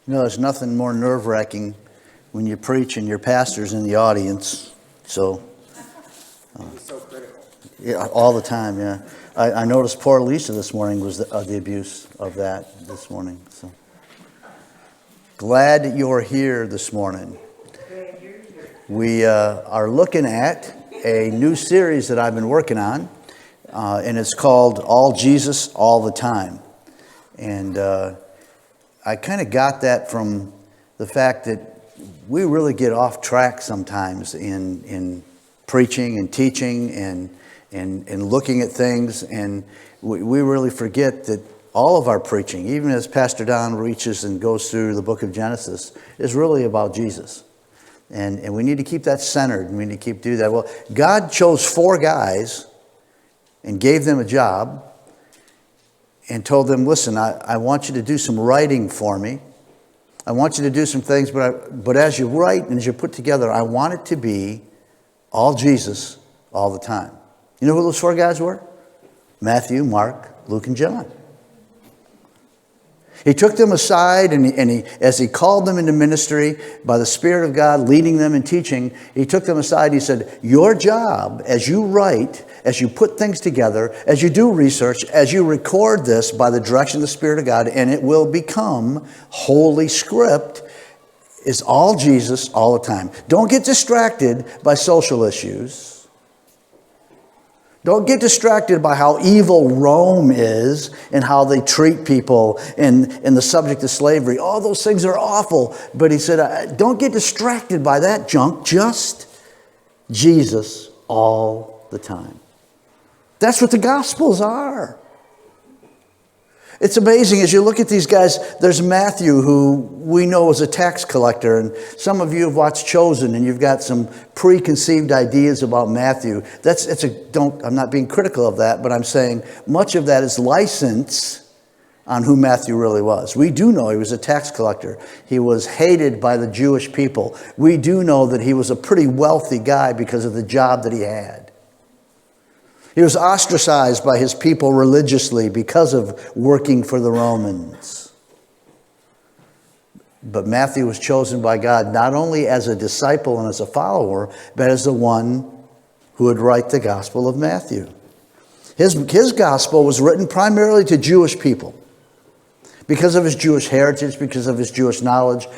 You know, there's nothing more nerve-wracking when you preach and your pastor's in the audience. So, He's so critical. yeah, all the time, yeah. I noticed poor Lisa this morning was the abuse of that this morning. So, glad that you're here this morning. We are looking at a new series that I've been working on, and it's called All Jesus, All the Time. And I kind of got that from the fact that we really get off track sometimes in preaching and teaching and looking at things, and we really forget that all of our preaching, even as Pastor Don reaches and goes through the book of Genesis, is really about Jesus. And we need to keep that centered, and we need to keep doing that. Well, God chose 4 guys and gave them a job and told them, listen, I want you to do some writing for me. I want you to do some things, but as you write and as you put together, I want it to be all Jesus all the time. You know who those 4 guys were? Matthew, Mark, Luke, and John. He took them aside, and as he called them into ministry by the Spirit of God, leading them and teaching, he took them aside. He said, your job as you write, as you put things together, as you do research, as you record this by the direction of the Spirit of God, and it will become Holy Script, is all Jesus all the time. Don't get distracted by social issues. Don't get distracted by how evil Rome is and how they treat people and the subject of slavery. All those things are awful. But he said, don't get distracted by that junk. Just Jesus all the time. That's what the Gospels are. It's amazing as you look at these guys. There's Matthew, who we know is a tax collector, and some of you have watched Chosen, and you've got some preconceived ideas about Matthew. I'm not being critical of that, but I'm saying much of that is license on who Matthew really was. We do know he was a tax collector. He was hated by the Jewish people. We do know that he was a pretty wealthy guy because of the job that he had. He was ostracized by his people religiously because of working for the Romans. But Matthew was chosen by God not only as a disciple and as a follower, but as the one who would write the Gospel of Matthew. His gospel was written primarily to Jewish people. Because of his Jewish heritage, because of his Jewish knowledge,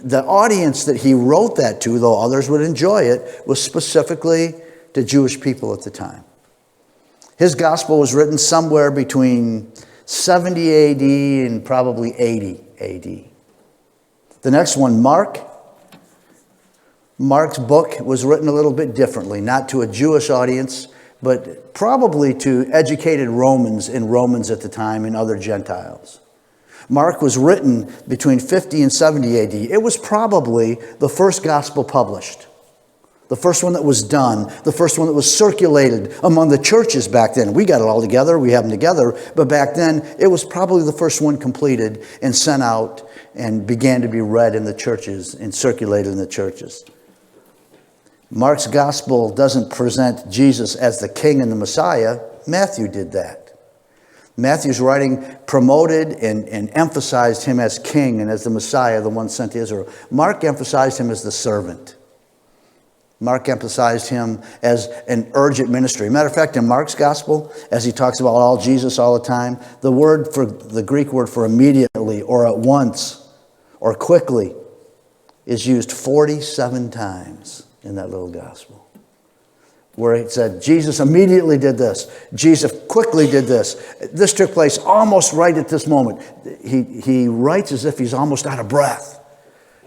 the audience that he wrote that to, though others would enjoy it, was specifically to Jewish people at the time. His gospel was written somewhere between 70 AD and probably 80 AD. The next one, Mark. Mark's book was written a little bit differently, not to a Jewish audience, but probably to educated Romans and Romans at the time and other Gentiles. Mark was written between 50 and 70 AD. It was probably the first gospel published. The first one that was done, the first one that was circulated among the churches back then. We got it all together, we have them together, but back then it was probably the first one completed and sent out and began to be read in the churches and circulated in the churches. Mark's gospel doesn't present Jesus as the king and the Messiah. Matthew did that. Matthew's writing promoted and emphasized him as king and as the Messiah, the one sent to Israel. Mark emphasized him as the servant. Mark emphasized him as an urgent ministry. Matter of fact, in Mark's gospel, as he talks about all Jesus all the time, the Greek word for immediately or at once or quickly is used 47 times in that little gospel. Where it said, Jesus immediately did this. Jesus quickly did this. This took place almost right at this moment. He writes as if he's almost out of breath.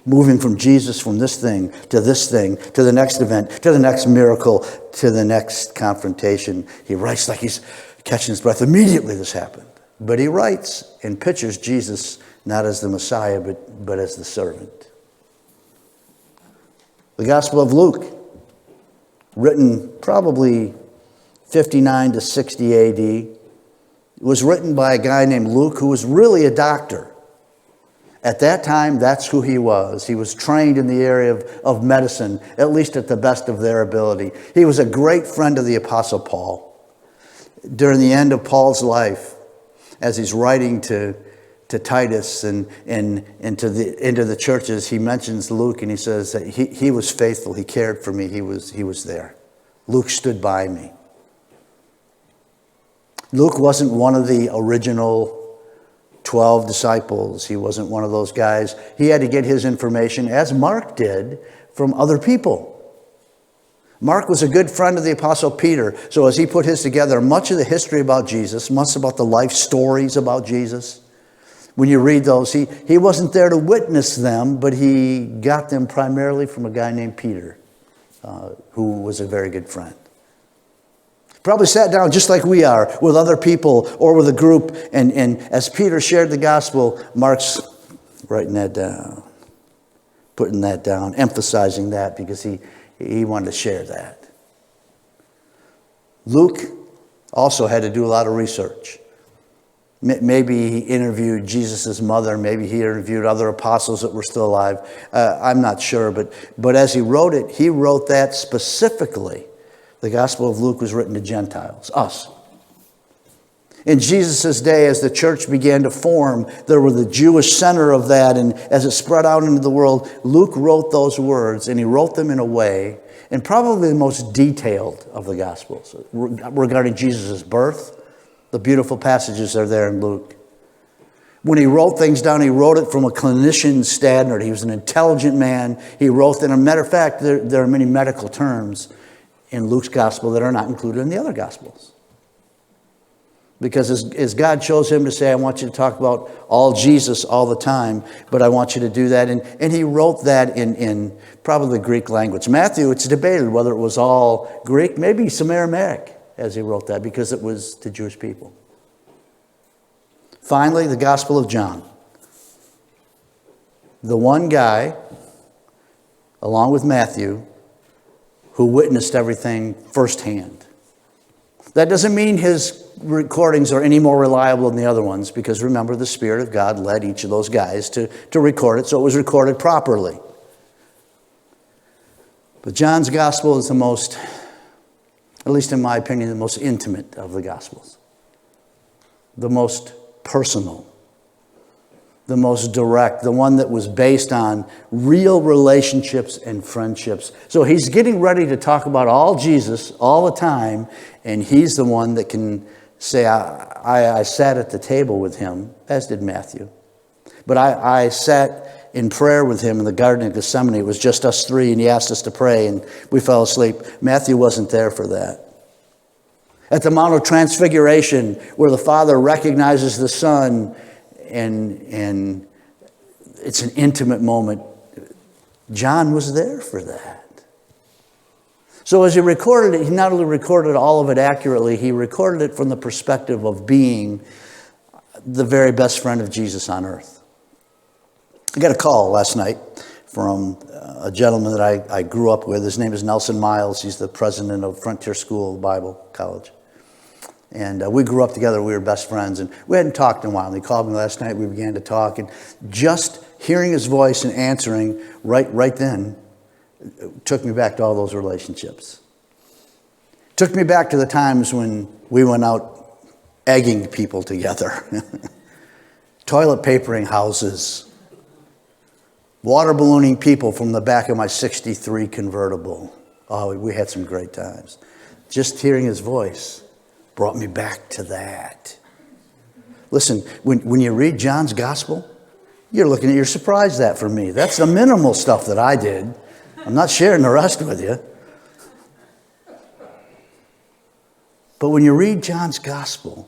Moving from Jesus, from this thing, to the next event, to the next miracle, to the next confrontation. He writes like he's catching his breath. Immediately this happened. But he writes and pictures Jesus not as the Messiah, but as the servant. The Gospel of Luke, written probably 59 to 60 AD, was written by a guy named Luke who was really a doctor. At that time, that's who he was. He was trained in the area of medicine, at least at the best of their ability. He was a great friend of the Apostle Paul. During the end of Paul's life, as he's writing to to Titus and to the churches, he mentions Luke, and he says that he was faithful. He cared for me. He was there. Luke stood by me. Luke wasn't one of the original 12 disciples. He wasn't one of those guys. He had to get his information, as Mark did, from other people. Mark was a good friend of the Apostle Peter. So as he put his together, much of the history about Jesus, much about the life stories about Jesus, when you read those, he wasn't there to witness them, but he got them primarily from a guy named Peter, who was a very good friend. Probably sat down just like we are with other people or with a group, and as Peter shared the gospel, Mark's writing that down, putting that down, emphasizing that because he wanted to share that. Luke also had to do a lot of research. Maybe he interviewed Jesus' mother. Maybe he interviewed other apostles that were still alive. I'm not sure. But as he wrote it, he wrote that specifically. The Gospel of Luke was written to Gentiles, us. In Jesus' day, as the church began to form, there was the Jewish center of that. And as it spread out into the world, Luke wrote those words. And he wrote them in a way, and probably the most detailed of the Gospels, regarding Jesus' birth. The beautiful passages are there in Luke. When he wrote things down, he wrote it from a clinician standard. He was an intelligent man. He wrote, and a matter of fact, there are many medical terms in Luke's gospel that are not included in the other gospels. Because as God chose him to say, I want you to talk about all Jesus all the time, but I want you to do that. And he wrote that in probably the Greek language. Matthew, it's debated whether it was all Greek, maybe some Aramaic, as he wrote that, because it was to Jewish people. Finally, the Gospel of John. The one guy, along with Matthew, who witnessed everything firsthand. That doesn't mean his recordings are any more reliable than the other ones, because remember, the Spirit of God led each of those guys to record it, so it was recorded properly. But John's Gospel is the most, at least in my opinion, the most intimate of the Gospels. The most personal. The most direct. The one that was based on real relationships and friendships. So he's getting ready to talk about all Jesus all the time, and he's the one that can say, I sat at the table with him, as did Matthew. But I sat in prayer with him in the Garden of Gethsemane. It was just us three, and he asked us to pray, and we fell asleep. Matthew wasn't there for that. At the Mount of Transfiguration, where the Father recognizes the Son, and it's an intimate moment, John was there for that. So as he recorded it, he not only recorded all of it accurately, he recorded it from the perspective of being the very best friend of Jesus on earth. I got a call last night from a gentleman that I grew up with. His name is Nelson Miles. He's the president of Frontier School Bible College. And we grew up together. We were best friends. And we hadn't talked in a while. And he called me last night. We began to talk. And just hearing his voice and answering right then took me back to all those relationships. Took me back to the times when we went out egging people together. Toilet papering houses. Water ballooning people from the back of my 63 convertible. Oh, we had some great times. Just hearing his voice brought me back to that. Listen, when you read John's gospel, you're surprised that for me. That's the minimal stuff that I did. I'm not sharing the rest with you. But when you read John's gospel,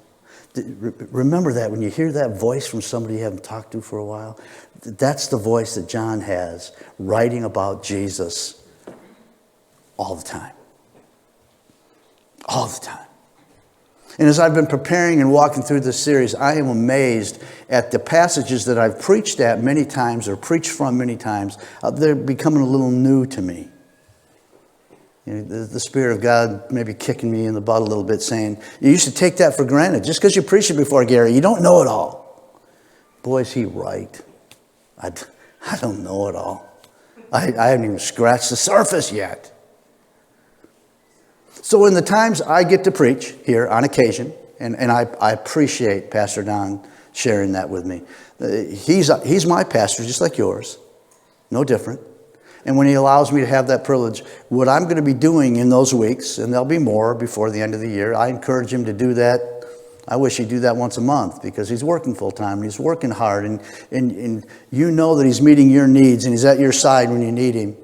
remember that when you hear that voice from somebody you haven't talked to for a while, that's the voice that John has writing about Jesus all the time. All the time. And as I've been preparing and walking through this series, I am amazed at the passages that I've preached at many times or preached from many times. They're becoming a little new to me. You know, the Spirit of God maybe kicking me in the butt a little bit, saying, you used to take that for granted. Just because you preached it before, Gary, you don't know it all. Boy, is he right. I don't know it all. I haven't even scratched the surface yet. So in the times I get to preach here on occasion, and I appreciate Pastor Don sharing that with me. He's my pastor, just like yours. No different. And when he allows me to have that privilege, what I'm going to be doing in those weeks, and there'll be more before the end of the year, I encourage him to do that. I wish he'd do that once a month because he's working full time and he's working hard, and you know that he's meeting your needs and he's at your side when you need him.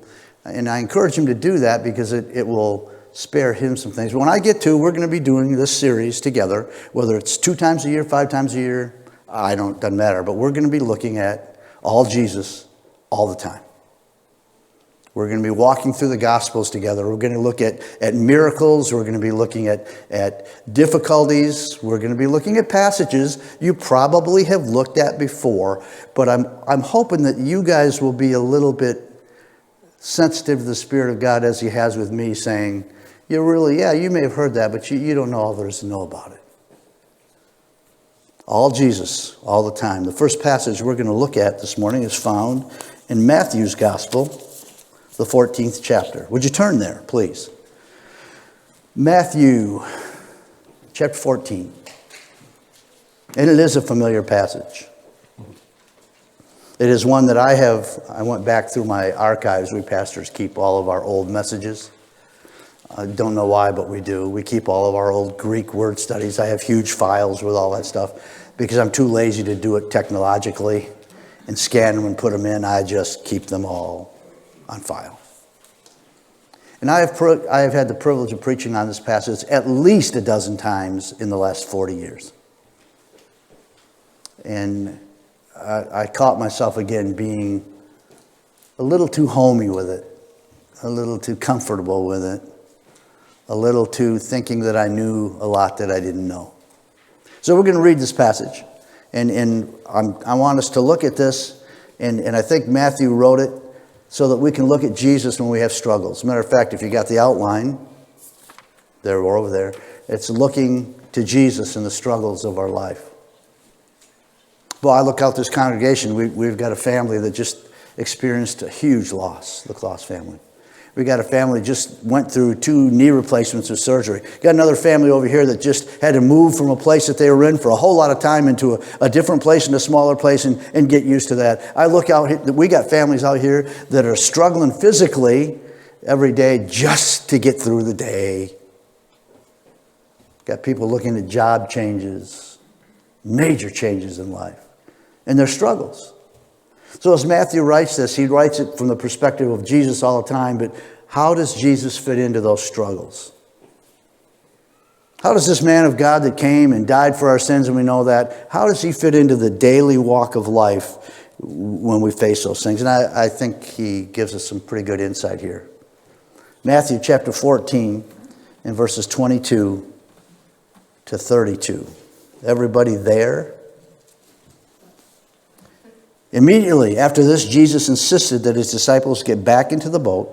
And I encourage him to do that because it will spare him some things. When I get to, we're going to be doing this series together, whether it's 2 times a year, 5 times a year, doesn't matter. But we're going to be looking at all Jesus all the time. We're going to be walking through the Gospels together. We're going to look at miracles. We're going to be looking at difficulties. We're going to be looking at passages you probably have looked at before. But I'm hoping that you guys will be a little bit sensitive to the Spirit of God as he has with me, saying, you may have heard that, but you don't know all there is to know about it. All Jesus, all the time. The first passage we're going to look at this morning is found in Matthew's Gospel, the 14th chapter. Would you turn there, please? Matthew chapter 14. And it is a familiar passage. It is one that I went back through my archives. We pastors keep all of our old messages. I don't know why, but we do. We keep all of our old Greek word studies. I have huge files with all that stuff because I'm too lazy to do it technologically and scan them and put them in. I just keep them all on file. And I have had the privilege of preaching on this passage at least a dozen times in the last 40 years. And I caught myself again being a little too homey with it, a little too comfortable with it, a little too thinking that I knew a lot that I didn't know. So we're going to read this passage. And I want us to look at this, and I think Matthew wrote it so that we can look at Jesus when we have struggles. As a matter of fact, if you got the outline, there or over there, it's looking to Jesus in the struggles of our life. Well, I look out this congregation, we've got a family that just experienced a huge loss, the Claus family. We got a family just went through 2 knee replacements with surgery. Got another family over here that just had to move from a place that they were in for a whole lot of time into a different place and a smaller place and get used to that. I look out here, we got families out here that are struggling physically every day just to get through the day. Got people looking at job changes, major changes in life, and their struggles. So as Matthew writes this, he writes it from the perspective of Jesus all the time, but how does Jesus fit into those struggles? How does this man of God that came and died for our sins, and we know that, how does he fit into the daily walk of life when we face those things? And I think he gives us some pretty good insight here. Matthew chapter 14 and verses 22 to 32. Everybody there? Immediately after this, Jesus insisted that his disciples get back into the boat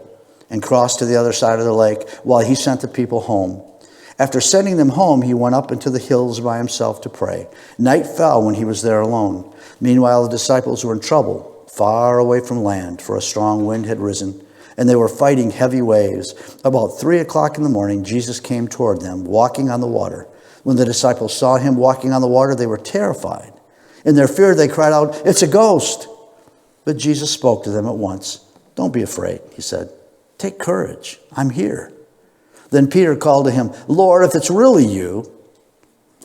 and cross to the other side of the lake while he sent the people home. After sending them home, he went up into the hills by himself to pray. Night fell when he was there alone. Meanwhile, the disciples were in trouble, far away from land, for a strong wind had risen, and they were fighting heavy waves. About 3 o'clock in the morning, Jesus came toward them, walking on the water. When the disciples saw him walking on the water, they were terrified. In their fear, they cried out, "It's a ghost!" But Jesus spoke to them at once. "Don't be afraid," he said. "Take courage. I'm here." Then Peter called to him, "Lord, if it's really you,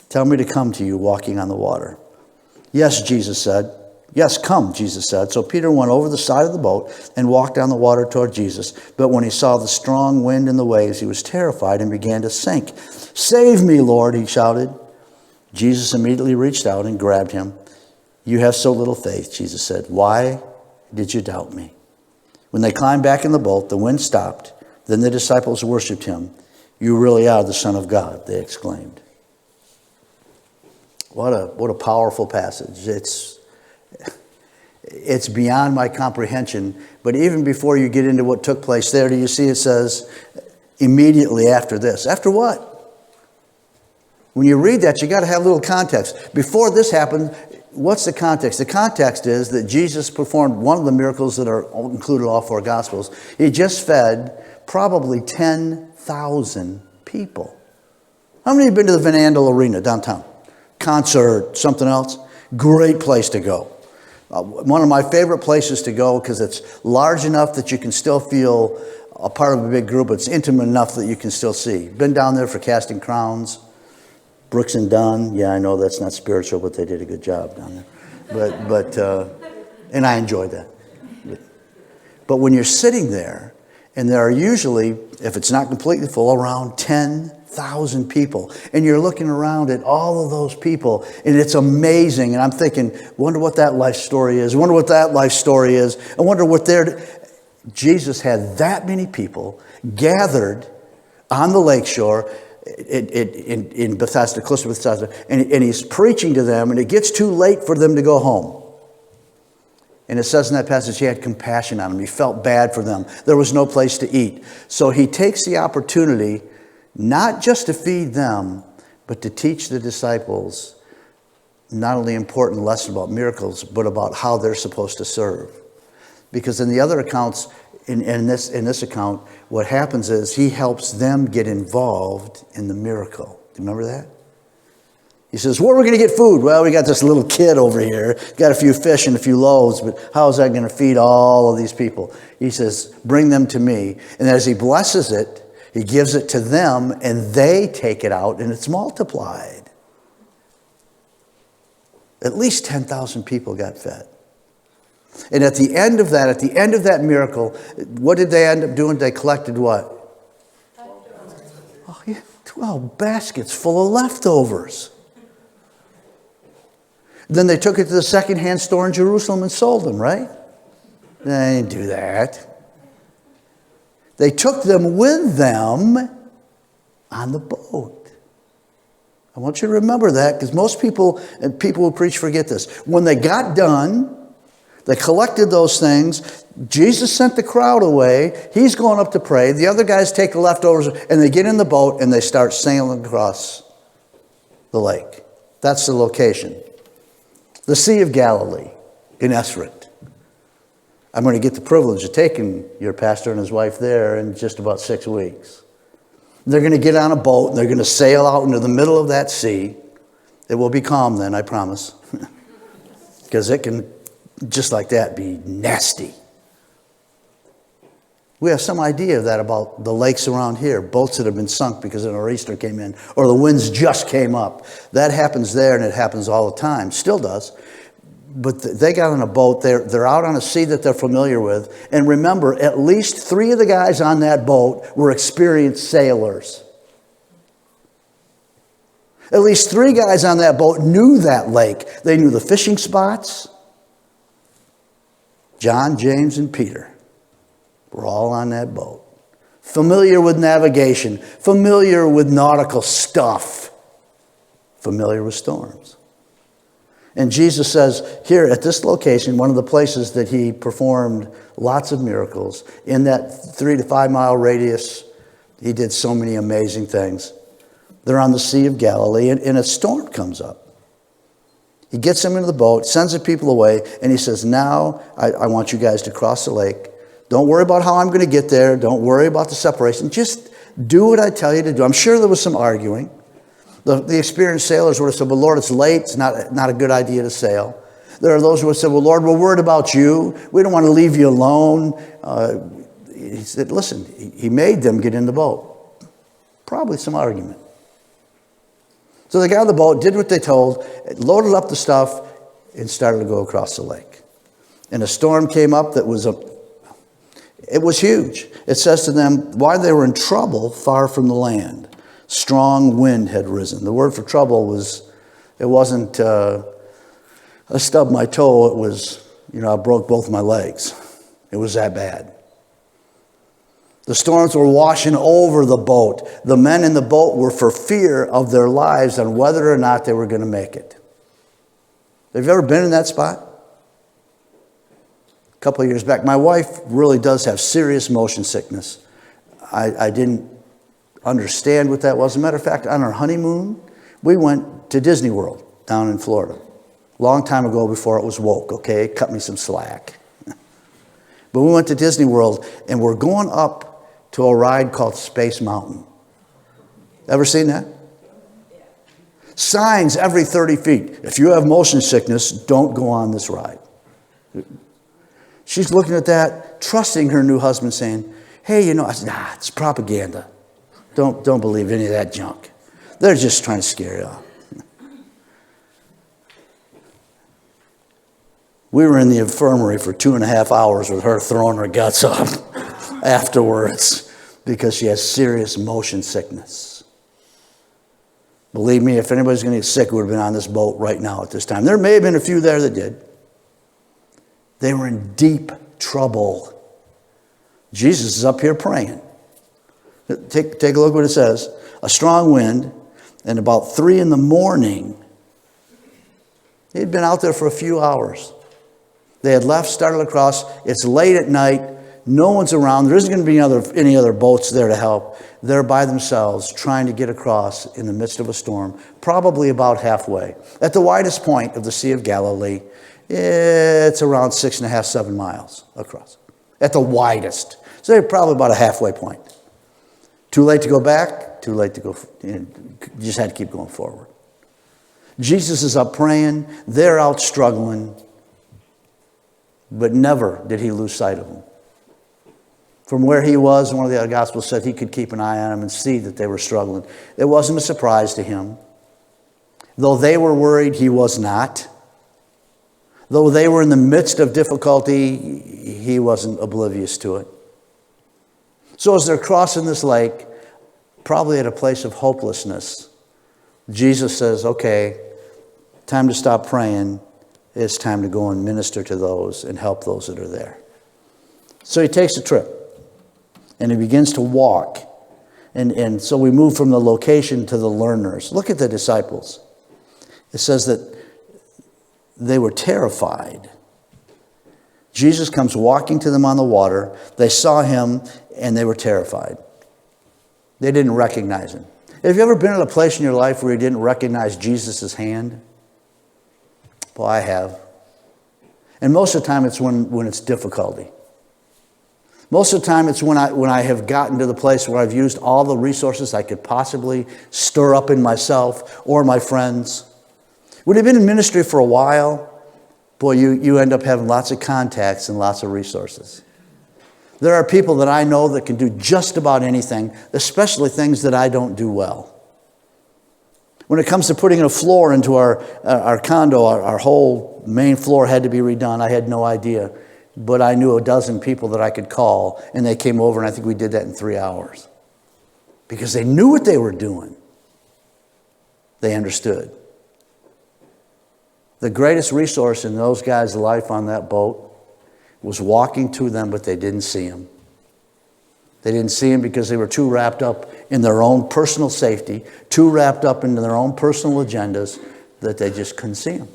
tell me to come to you walking on the water." "Yes," Jesus said. "Yes, come," Jesus said. So Peter went over the side of the boat and walked on the water toward Jesus. But when he saw the strong wind and the waves, he was terrified and began to sink. "Save me, Lord," he shouted. Jesus immediately reached out and grabbed him. "You have so little faith," Jesus said. "Why did you doubt me?" When they climbed back in the boat, the wind stopped. Then the disciples worshipped him. "You really are the Son of God," they exclaimed. What a powerful passage. It's beyond my comprehension. But even before you get into what took place there, do you see it says, immediately after this? After what? When you read that, you got to have a little context. Before this happened, what's the context? The context is that Jesus performed one of the miracles that are included in all 4 Gospels. He just fed probably 10,000 people. How many have been to the Van Andel Arena downtown? Concert, something else? Great place to go. One of my favorite places to go because it's large enough that you can still feel a part of a big group. It's intimate enough that you can still see. Been down there for Casting Crowns, Brooks and Dunn. Yeah, I know that's not spiritual, but they did a good job down there. But and I enjoyed that. But when you're sitting there, and there are usually, if it's not completely full, around 10,000 people. And you're looking around at all of those people, and it's amazing. And I'm thinking, wonder what that life story is. Wonder what that life story is. I wonder what Jesus had that many people gathered on the lakeshore in Bethesda, close to Bethesda, and he's preaching to them, and it gets too late for them to go home. And it says in that passage, he had compassion on them. He felt bad for them. There was no place to eat. So he takes the opportunity not just to feed them, but to teach the disciples not only important lesson about miracles, but about how they're supposed to serve. Because in the other accounts, in this account, what happens is he helps them get involved in the miracle. Do you remember that? He says, where are we going to get food? Well, we got this little kid over here, got a few fish and a few loaves, but how is that going to feed all of these people? He says, bring them to me. And as he blesses it, he gives it to them, and they take it out, and it's multiplied. At least 10,000 people got fed. And at the end of that miracle, what did they end up doing? They collected what? 12 baskets full of leftovers. Then they took it to the secondhand store in Jerusalem and sold them, right? They didn't do that. They took them with them on the boat. I want you to remember that because most people, and people who preach forget this. When they got done, they collected those things. Jesus sent the crowd away. He's going up to pray. The other guys take the leftovers and they get in the boat and they start sailing across the lake. That's the location. The Sea of Galilee in Esrit. I'm going to get the privilege of taking your pastor and his wife there in just about 6 weeks. They're going to get on a boat and they're going to sail out into the middle of that sea. It will be calm then, I promise. Because it can, just like that, be nasty. We have some idea of that about the lakes around here, boats that have been sunk because a nor'easter came in or the winds just came up. That happens there and it happens all the time, still does. But they got on a boat, they're out on a sea that they're familiar with. And remember, at least 3 of the guys on that boat were experienced sailors. At least 3 guys on that boat knew that lake. They knew the fishing spots. John, James, and Peter. We're all on that boat. Familiar with navigation. Familiar with nautical stuff. Familiar with storms. And Jesus says, here at this location, one of the places that he performed lots of miracles, in that 3 to 5 mile radius, he did so many amazing things. They're on the Sea of Galilee, and a storm comes up. He gets them into the boat, sends the people away, and he says, now I want you guys to cross the lake. Don't worry about how I'm going to get there. Don't worry about the separation. Just do what I tell you to do. I'm sure there was some arguing. The experienced sailors would have said, well, Lord, it's late. It's not a good idea to sail. There are those who would have said, well, Lord, we're worried about you. We don't want to leave you alone. He said, listen, he made them get in the boat. Probably some argument. So they got on the boat, did what they told, loaded up the stuff, and started to go across the lake. And a storm came up that was it was huge. It says to them, while they were in trouble far from the land, strong wind had risen. The word for trouble wasn't I stubbed my toe. It was, I broke both my legs. It was that bad. The storms were washing over the boat. The men in the boat were for fear of their lives on whether or not they were going to make it. Have you ever been in that spot? A couple of years back. My wife really does have serious motion sickness. I didn't understand what that was. As a matter of fact, on our honeymoon, we went to Disney World down in Florida. Long time ago before it was woke, okay? It cut me some slack. But we went to Disney World, and we're going up to a ride called Space Mountain. Ever seen that? Signs every 30 feet. If you have motion sickness, don't go on this ride. She's looking at that, trusting her new husband, saying, hey, I said, nah, it's propaganda. Don't believe any of that junk. They're just trying to scare you off. We were in the infirmary for 2.5 hours with her throwing her guts up afterwards because she has serious motion sickness. Believe me, if anybody's going to get sick, we would have been on this boat right now at this time. There may have been a few there that did. They were in deep trouble. Jesus is up here praying. Take a look what it says. A strong wind, and about 3 a.m, he'd been out there for a few hours. They had left, started across. It's late at night. No one's around. There isn't going to be any other boats there to help. They're by themselves trying to get across in the midst of a storm, probably about halfway. At the widest point of the Sea of Galilee, it's around 6.5, 7 miles across. At the widest. So they're probably about a halfway point. Too late to go back, too late to go. You just had to keep going forward. Jesus is up praying. They're out struggling. But never did he lose sight of them. From where he was, one of the other Gospels said he could keep an eye on them and see that they were struggling. It wasn't a surprise to him. Though they were worried, he was not. Though they were in the midst of difficulty, he wasn't oblivious to it. So as they're crossing this lake, probably at a place of hopelessness, Jesus says, okay, time to stop praying. It's time to go and minister to those and help those that are there. So he takes a trip and he begins to walk. And so we move from the location to the learners. Look at the disciples. It says that they were terrified. Jesus comes walking to them on the water. They saw him and they were terrified. They didn't recognize him. Have you ever been in a place in your life where you didn't recognize Jesus' hand? Well, I have. And most of the time it's when it's difficulty. Most of the time it's when I have gotten to the place where I've used all the resources I could possibly stir up in myself or my friends. When you've been in ministry for a while, boy, you end up having lots of contacts and lots of resources. There are people that I know that can do just about anything, especially things that I don't do well. When it comes to putting a floor into our condo, our whole main floor had to be redone. I had no idea. But I knew a dozen people that I could call, and they came over, and I think we did that in 3 hours. Because they knew what they were doing. They understood. The greatest resource in those guys' life on that boat was walking to them, but they didn't see him. They didn't see him because they were too wrapped up in their own personal safety, too wrapped up into their own personal agendas that they just couldn't see him.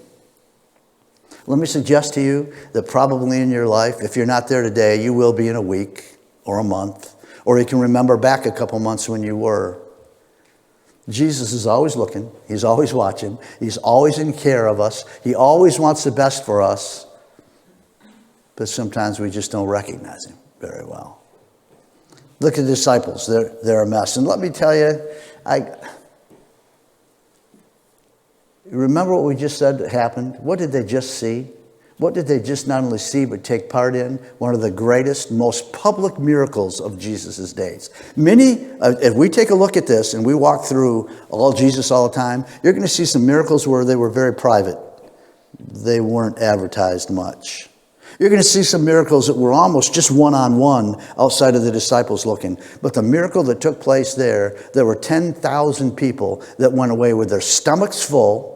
Let me suggest to you that probably in your life, if you're not there today, you will be in a week or a month, or you can remember back a couple months when you were. Jesus is always looking. He's always watching. He's always in care of us. He always wants the best for us. But sometimes we just don't recognize him very well. Look at the disciples. They're a mess. And let me tell you, remember what we just said happened? What did they just see? What did they just not only see but take part in? One of the greatest, most public miracles of Jesus' days. If we take a look at this and we walk through all Jesus all the time, you're going to see some miracles where they were very private. They weren't advertised much. You're going to see some miracles that were almost just one-on-one outside of the disciples looking. But the miracle that took place there were 10,000 people that went away with their stomachs full,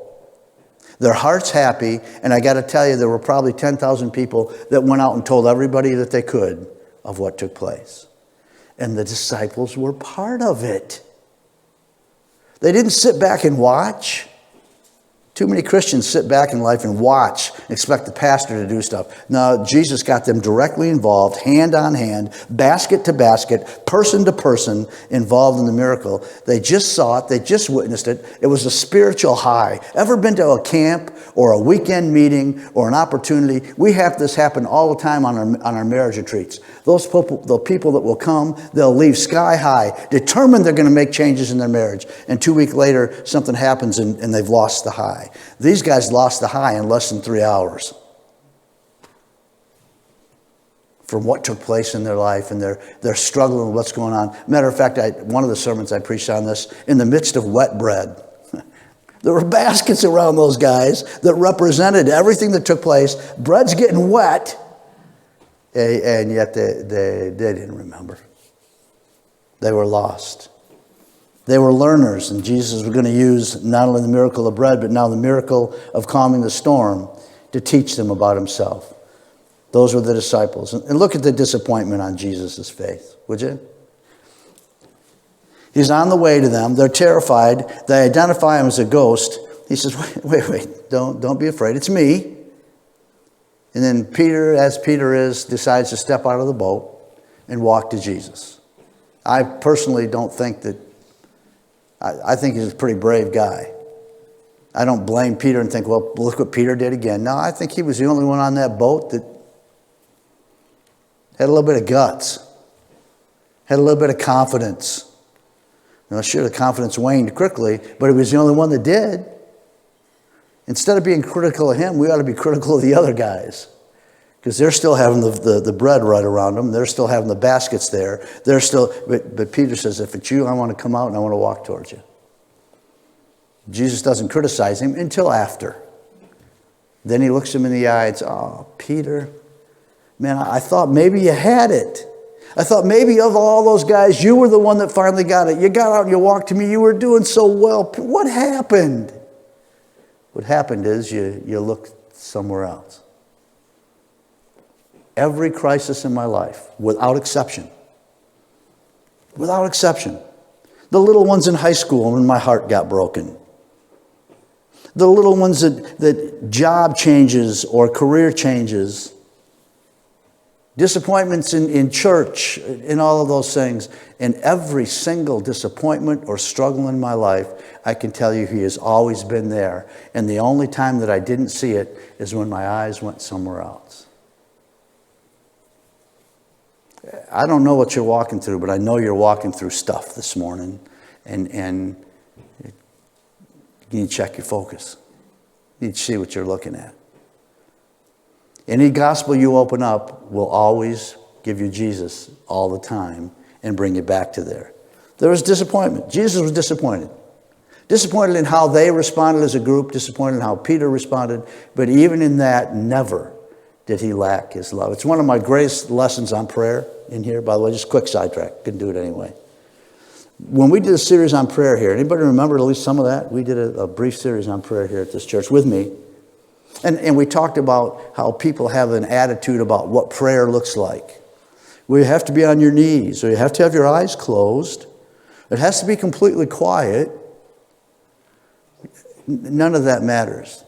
their hearts happy, and I got to tell you, there were probably 10,000 people that went out and told everybody that they could of what took place. And the disciples were part of it. They didn't sit back and watch. Too many Christians sit back in life and watch, expect the pastor to do stuff. No, Jesus got them directly involved, hand on hand, basket to basket, person to person, involved in the miracle. They just saw it. They just witnessed it. It was a spiritual high. Ever been to a camp or a weekend meeting or an opportunity? We have this happen all the time on our marriage retreats. Those people, the people that will come, they'll leave sky high, determined they're going to make changes in their marriage. And 2 weeks later, something happens and they've lost the high. These guys lost the high in less than 3 hours from what took place in their life, and they're struggling with what's going on. Matter of fact, one of the sermons I preached on this, in the midst of wet bread. There were baskets around those guys that represented everything that took place. Bread's getting wet, and yet they didn't remember. They were lost. They were learners, and Jesus was going to use not only the miracle of bread, but now the miracle of calming the storm to teach them about himself. Those were the disciples. And look at the disappointment on Jesus' face, would you? He's on the way to them. They're terrified. They identify him as a ghost. He says, wait, don't be afraid. It's me. And then Peter, as Peter is, decides to step out of the boat and walk to Jesus. I personally don't think that, I think he's a pretty brave guy. I don't blame Peter and think, well, look what Peter did again. No, I think he was the only one on that boat that had a little bit of guts, had a little bit of confidence. Now, sure, the confidence waned quickly, but he was the only one that did. Instead of being critical of him, we ought to be critical of the other guys, because they're still having the bread right around them. They're still having the baskets there. They're still, but Peter says, if it's you, I want to come out and I want to walk towards you. Jesus doesn't criticize him until after. Then he looks him in the eye and says, oh, Peter, man, I thought maybe you had it. I thought maybe of all those guys, you were the one that finally got it. You got out and you walked to me. You were doing so well. What happened? What happened is you looked somewhere else. Every crisis in my life, without exception, the little ones in high school when my heart got broken, the little ones that job changes or career changes, disappointments in church, in all of those things, and every single disappointment or struggle in my life, I can tell you he has always been there. And the only time that I didn't see it is when my eyes went somewhere else. I don't know what you're walking through, but I know you're walking through stuff this morning, and you need to check your focus. You need to see what you're looking at. Any gospel you open up will always give you Jesus all the time and bring you back to there. There was disappointment. Jesus was disappointed. Disappointed in how they responded as a group, disappointed in how Peter responded, but even in that, never did he lack his love. It's one of my greatest lessons on prayer in here. By the way, just a quick sidetrack. Couldn't do it anyway. When we did a series on prayer here, anybody remember at least some of that? We did a brief series on prayer here at this church with me. And we talked about how people have an attitude about what prayer looks like. Well, you have to be on your knees, or you have to have your eyes closed. It has to be completely quiet. None of that matters.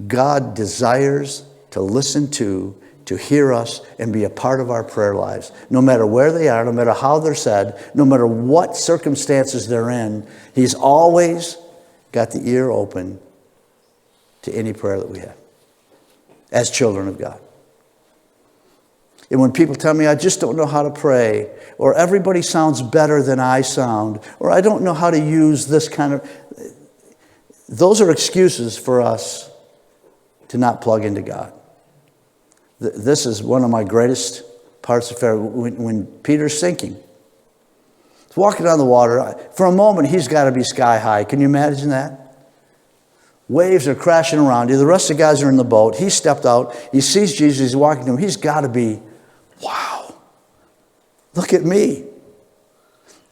God desires to listen to hear us, and be a part of our prayer lives. No matter where they are, no matter how they're said, no matter what circumstances they're in, he's always got the ear open to any prayer that we have as children of God. And when people tell me, I just don't know how to pray, or everybody sounds better than I sound, or I don't know how to use this kind of... Those are excuses for us to not plug into God. This is one of my greatest parts of prayer. When Peter's sinking, he's walking on the water. For a moment, he's got to be sky high. Can you imagine that? Waves are crashing around you. The rest of the guys are in the boat. He stepped out. He sees Jesus. He's walking to him. He's got to be, wow, look at me.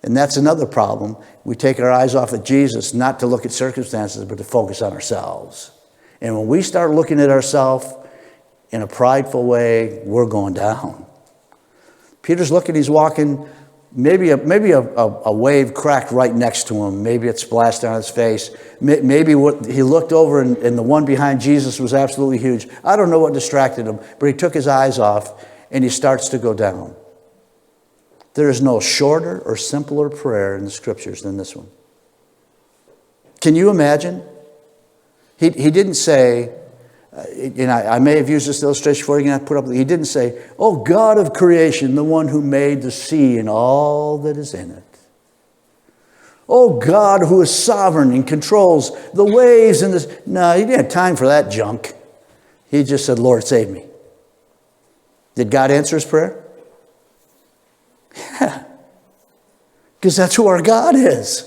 And that's another problem. We take our eyes off of Jesus, not to look at circumstances, but to focus on ourselves. And when we start looking at ourselves in a prideful way, we're going down. Peter's looking, he's walking. Maybe a wave cracked right next to him. Maybe it splashed on his face. Maybe he looked over and the one behind Jesus was absolutely huge. I don't know what distracted him, but he took his eyes off and he starts to go down. There is no shorter or simpler prayer in the scriptures than this one. Can you imagine? He didn't say, and I may have used this illustration before, you're going to have to put up. He didn't say, "Oh God of creation, the one who made the sea and all that is in it. Oh God who is sovereign and controls the waves and this." No, he didn't have time for that junk. He just said, "Lord, save me." Did God answer his prayer? Yeah. Because that's who our God is.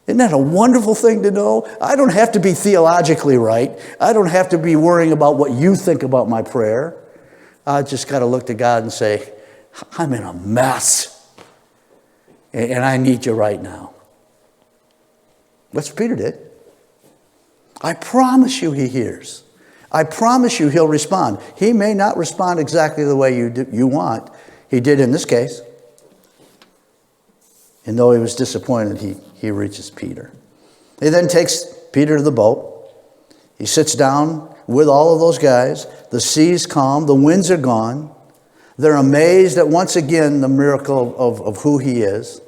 Isn't that a wonderful thing to know? I don't have to be theologically right. I don't have to be worrying about what you think about my prayer. I just got to look to God and say, I'm in a mess. And I need you right now. That's what Peter did. I promise you he hears. I promise you he'll respond. He may not respond exactly the way you want. He did in this case. And though he was disappointed, he reaches Peter. He then takes Peter to the boat. He sits down with all of those guys. The sea's calm. The winds are gone. They're amazed at once again the miracle of who he is.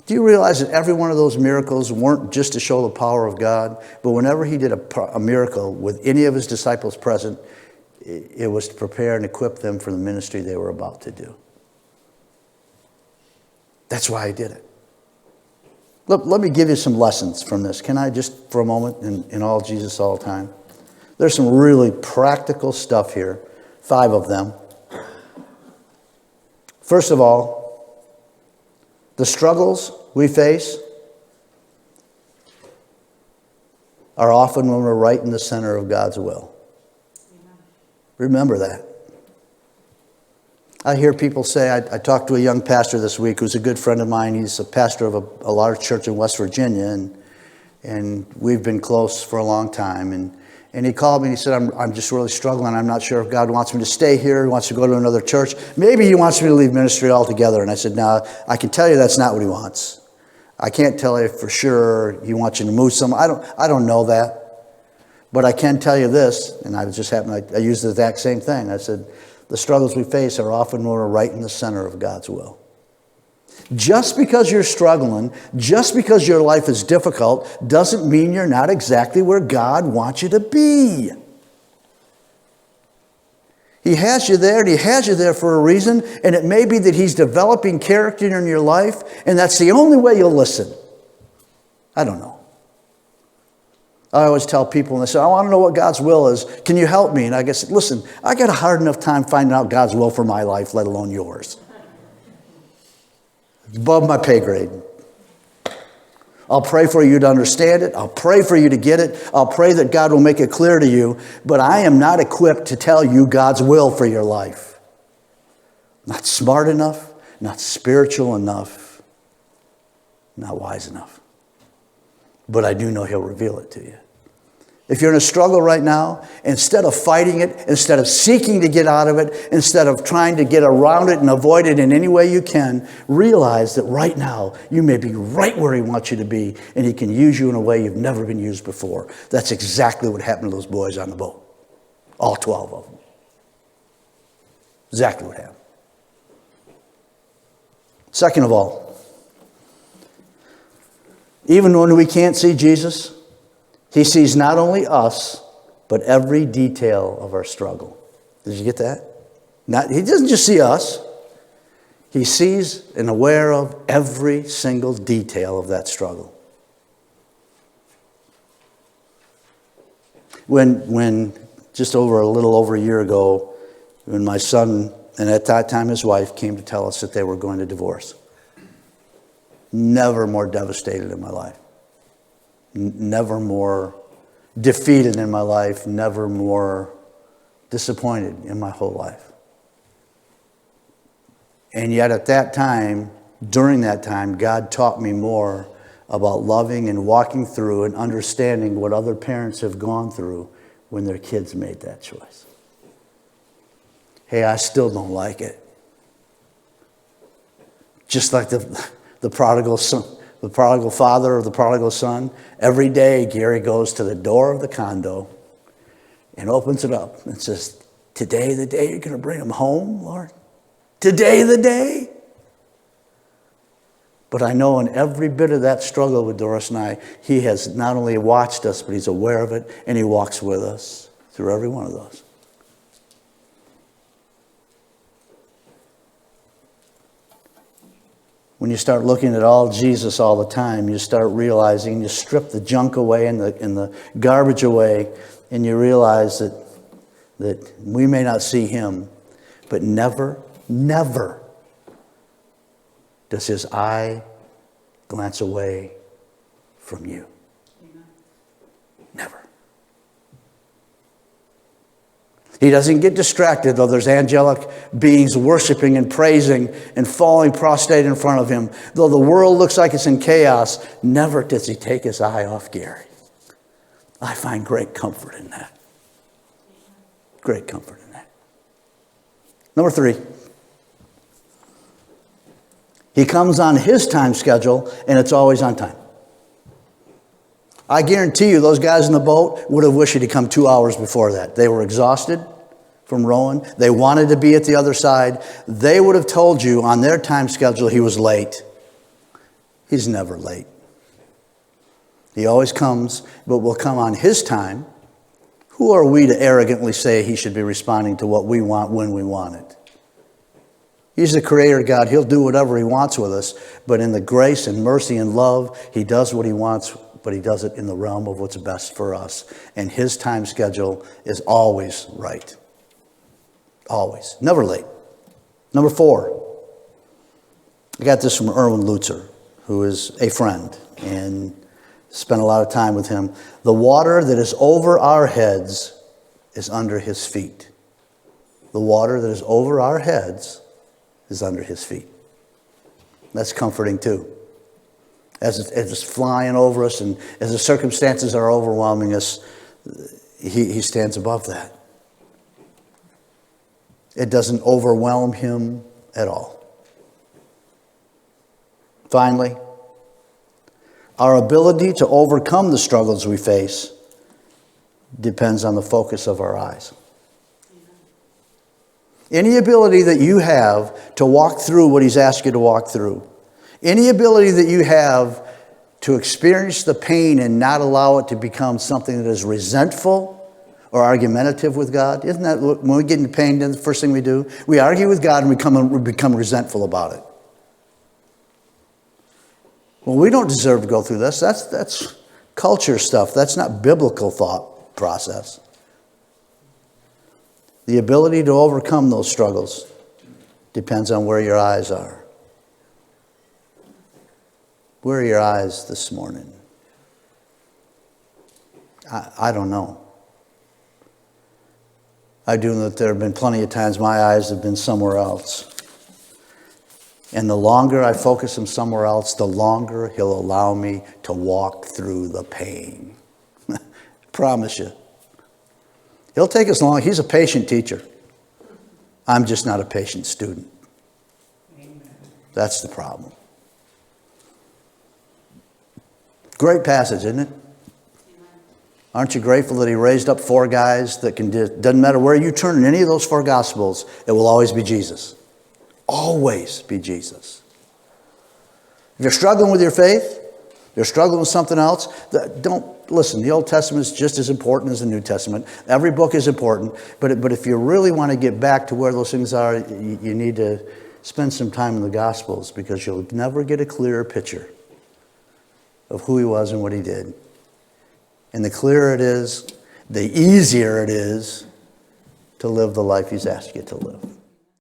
Do you realize that every one of those miracles weren't just to show the power of God, but whenever he did a miracle with any of his disciples present, it was to prepare and equip them for the ministry they were about to do. That's why he did it. Let me give you some lessons from this. Can I just for a moment, in all Jesus all the time? There's some really practical stuff here, 5 of them. First of all, the struggles we face are often when we're right in the center of God's will. Remember that. I hear people say, I talked to a young pastor this week who's a good friend of mine. He's a pastor of a large church in West Virginia, and we've been close for a long time. And he called me and he said, I'm just really struggling. I'm not sure if God wants me to stay here. He wants to go to another church. Maybe he wants me to leave ministry altogether. And I said, no, I can tell you that's not what he wants. I can't tell you for sure he wants you to move somewhere. I don't know that. But I can tell you this, and I used the exact same thing. I said, the struggles we face are often when we're right in the center of God's will. Just because you're struggling, just because your life is difficult, doesn't mean you're not exactly where God wants you to be. He has you there, and he has you there for a reason, and it may be that he's developing character in your life, and that's the only way you'll listen. I don't know. I always tell people, and they say, I want to know what God's will is. Can you help me? And I guess, listen, I got a hard enough time finding out God's will for my life, let alone yours. It's above my pay grade. I'll pray for you to understand it. I'll pray for you to get it. I'll pray that God will make it clear to you. But I am not equipped to tell you God's will for your life. Not smart enough, not spiritual enough, not wise enough. But I do know he'll reveal it to you. If you're in a struggle right now, instead of fighting it, instead of seeking to get out of it, instead of trying to get around it and avoid it in any way you can, realize that right now you may be right where he wants you to be, and he can use you in a way you've never been used before. That's exactly what happened to those boys on the boat. All 12 of them. Exactly what happened. Second of all, even when we can't see Jesus, he sees not only us, but every detail of our struggle. Did you get that? He doesn't just see us. He sees and aware of every single detail of that struggle. When just a little over a year ago, when my son, and at that time his wife, came to tell us that they were going to divorce. Never more devastated in my life. Never more defeated in my life. Never more disappointed in my whole life. And yet at that time, during that time, God taught me more about loving and walking through and understanding what other parents have gone through when their kids made that choice. Hey, I still don't like it. Just like the prodigal son, the prodigal father or the prodigal son. Every day, Garry goes to the door of the condo and opens it up and says, today the day you're going to bring him home, Lord? Today the day? But I know in every bit of that struggle with Doris and I, he has not only watched us, but he's aware of it, and he walks with us through every one of those. When you start looking at all Jesus all the time, you start realizing, you strip the junk away and the garbage away, and you realize that we may not see him, but never does his eye glance away from you. Amen. Never. He doesn't get distracted, though there's angelic beings worshiping and praising and falling prostrate in front of him. Though the world looks like it's in chaos, never does he take his eye off Garry. I find great comfort in that. Great comfort in that. Number 3. He comes on his time schedule, and it's always on time. I guarantee you those guys in the boat would have wished he'd come 2 hours before that. They were exhausted from rowing. They wanted to be at the other side. They would have told you on their time schedule he was late. He's never late. He always comes, but will come on his time. Who are we to arrogantly say he should be responding to what we want when we want it? He's the creator God. He'll do whatever he wants with us. But in the grace and mercy and love, he does what he wants, but he does it in the realm of what's best for us. And his time schedule is always right. Always. Never late. Number 4. I got this from Erwin Lutzer, who is a friend, and spent a lot of time with him. The water that is over our heads is under his feet. The water that is over our heads is under his feet. That's comforting too. As it's flying over us and as the circumstances are overwhelming us, he stands above that. It doesn't overwhelm him at all. Finally, our ability to overcome the struggles we face depends on the focus of our eyes. Any ability that you have to walk through what he's asked you to walk through, any ability that you have to experience the pain and not allow it to become something that is resentful or argumentative with God. Isn't that when we get into pain, the first thing we do? We argue with God and we become resentful about it. Well, we don't deserve to go through this. That's culture stuff. That's not biblical thought process. The ability to overcome those struggles depends on where your eyes are. Where are your eyes this morning? I don't know. I do know that there have been plenty of times my eyes have been somewhere else. And the longer I focus on somewhere else, the longer he'll allow me to walk through the pain. Promise you. He'll take us long. He's a patient teacher. I'm just not a patient student. Amen. That's the problem. Great passage, isn't it? Amen. Aren't you grateful that he raised up 4 guys that can do, doesn't matter where you turn in any of those 4 Gospels, it will always be Jesus. Always be Jesus. If you're struggling with your faith, you're struggling with something else, don't listen. The Old Testament is just as important as the New Testament. Every book is important, but if you really want to get back to where those things are, you need to spend some time in the Gospels, because you'll never get a clearer picture of who he was and what he did. And the clearer it is, the easier it is to live the life he's asked you to live.